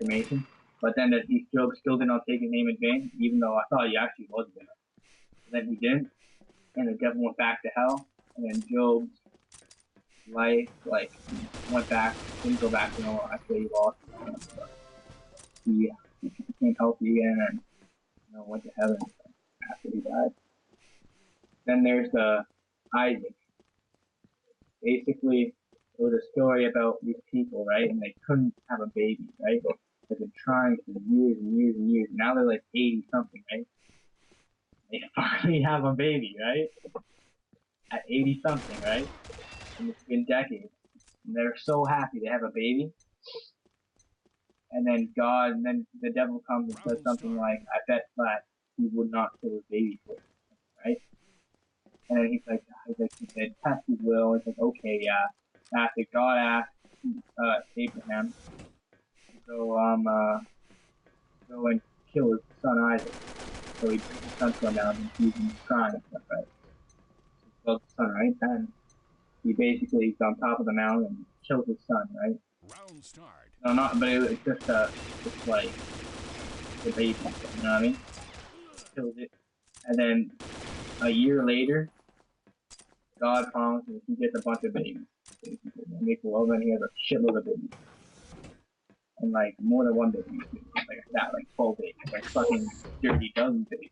information. But then that Job still did not take his name in vain, even though I thought he actually was gonna. Then he didn't, and the devil went back to hell, and then Job's life went back, didn't go back to normal. Actually, he lost his son, but he became healthy again and went to heaven after he died. Then there's Isaac. Basically, it was a story about these people, right? And they couldn't have a baby, right? They've been trying for years and years and years. Now they're like 80 something, right? They finally have a baby, right? At 80 something, right? And it's been decades. And they're so happy they have a baby. And then the devil comes and says something like, I bet that he would not kill his baby for it, right? And then he said, test his will. He's like, okay, yeah. After God asked Abraham to go and kill his son Isaac. So he brings his son to a mountain, he's crying and stuff, right? So he kills his son, right? And he basically is on top of the mountain and kills his son, right? Round start. No, not, but it's just like the baby, you know what I mean? Kills it. And then a year later, God promises he gets a bunch of babies. Basically. He makes a love and he has a shitload of babies. And like more than one baby. Like that, like 12 babies. Like fucking 30 dozen babies.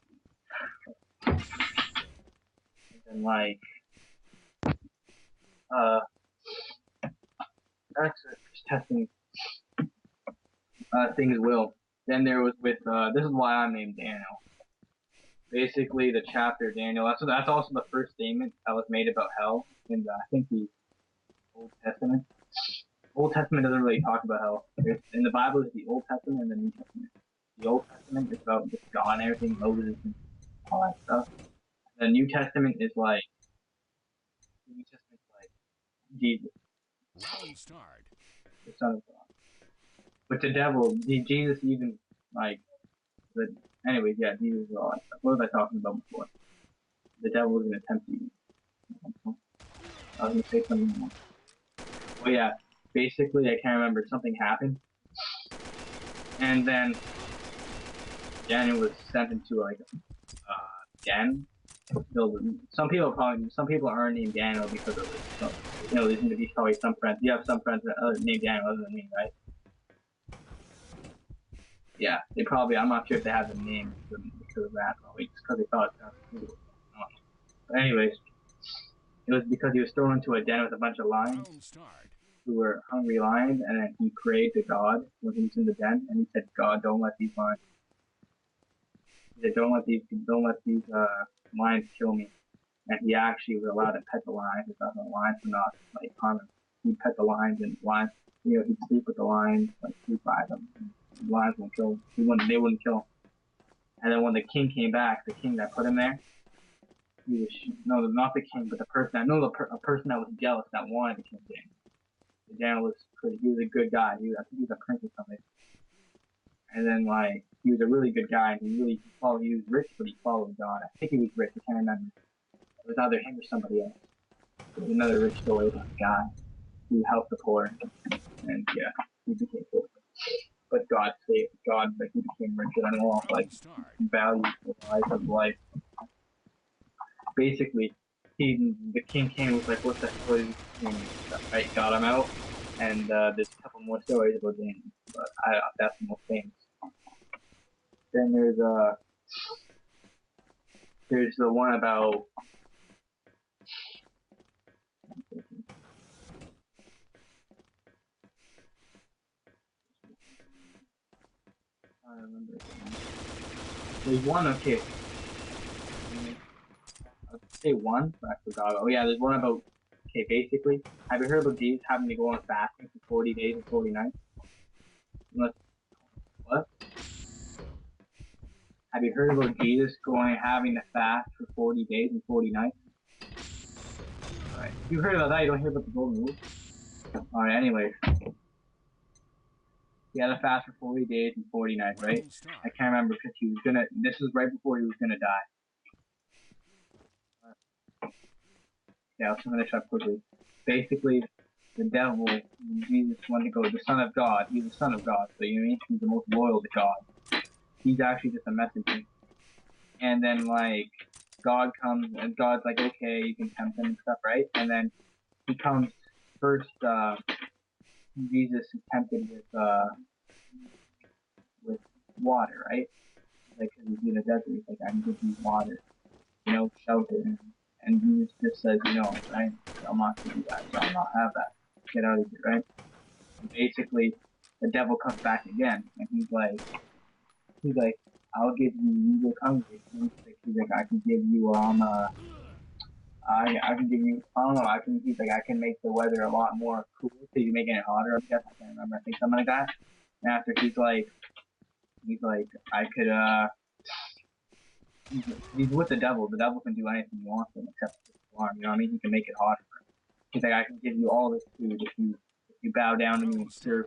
And like that's just testing things will. Then there was with this is why I'm named Daniel. Basically the chapter Daniel, that's also the first statement that was made about hell in I think the Old Testament. Old Testament doesn't really talk about hell. In the Bible, it's the Old Testament and the New Testament. The Old Testament is about just God and everything, Moses and all that stuff. The New Testament is like Jesus, Round start. the Son of God. But the devil, Jesus even anyways, yeah, Jesus is all that stuff. What was I talking about before? The devil was gonna tempt you. I was gonna say something more. Well, yeah, basically, I can't remember. Something happened, and then Daniel was sent into like den. Some people aren't named Daniel because of this. So, there's gonna be probably some friends. You have some friends that are named Daniel other than me, right? Yeah, they probably. I'm not sure if they have the name because of that. Probably just because they thought it sounded cool. But anyways, it was because he was thrown into a den with a bunch of lions who were hungry lions, and then he prayed to God when he was in the den, and he said, "God, don't let these lions. He said, don't let these lions kill me." And he actually was allowed to pet the lions because the lions were not like harming. He'd pet the lions, and lions, he'd sleep with the lions, like sleep by them. The lions won't kill him. They wouldn't kill him. And then when the king came back, the king that put him there, he was not the king, but the person a person that was jealous that wanted the king king. Daniel was he was a good guy. I think he was a prince or something. And then he was a really good guy, and he was rich, but he followed God. I think he was rich. I can't remember. It was either him or somebody else. There was another rich story about a guy who helped the poor, and yeah, he became poor. But God saved God, he became richer than all, values of life. Basically, the king came was like, "What the hell is this?" Right, got him out, and there's a couple more stories about Daniel, but that's the most famous. Then there's the one about I don't remember. There's one, okay. I'll say one, but I forgot. Oh yeah, there's one about, okay, basically, have you heard about Jesus having to go on fasting for 40 days and 40 nights? What? Have you heard about Jesus having to fast for 40 days and 40 nights? Alright, if you heard about that, you don't hear about the golden rule? Alright, anyways. He had to fast for 40 days and 40 nights, right? I can't remember because this was right before he was gonna die. Yeah, I'll finish up quickly. Basically, the devil, Jesus wanted to go, the son of God. He's the son of God, so you know what I mean? He's the most loyal to God. He's actually just a messenger. And then, like, God comes, and God's like, okay, you can tempt him and stuff, right? And then he comes first, Jesus is tempted with water, right? Like, cause he's in the desert, he's like, I can give you water, you know, shelter. And Jesus just says, no, right? I'm not gonna do that, so I'll not have that. Get out of here, right? And basically, the devil comes back again, and he's like, I'll give you will hungry. He's like, I can give you I can give you, I don't know, he's like, I can make the weather a lot more cool, so you're making it hotter, I guess, I can't remember, I think something like that. And after he's like, I could, he's with the devil can do anything he wants to him except alarm, you know what I mean? He can make it hotter. He's like, I can give you all this food if you bow down to me and serve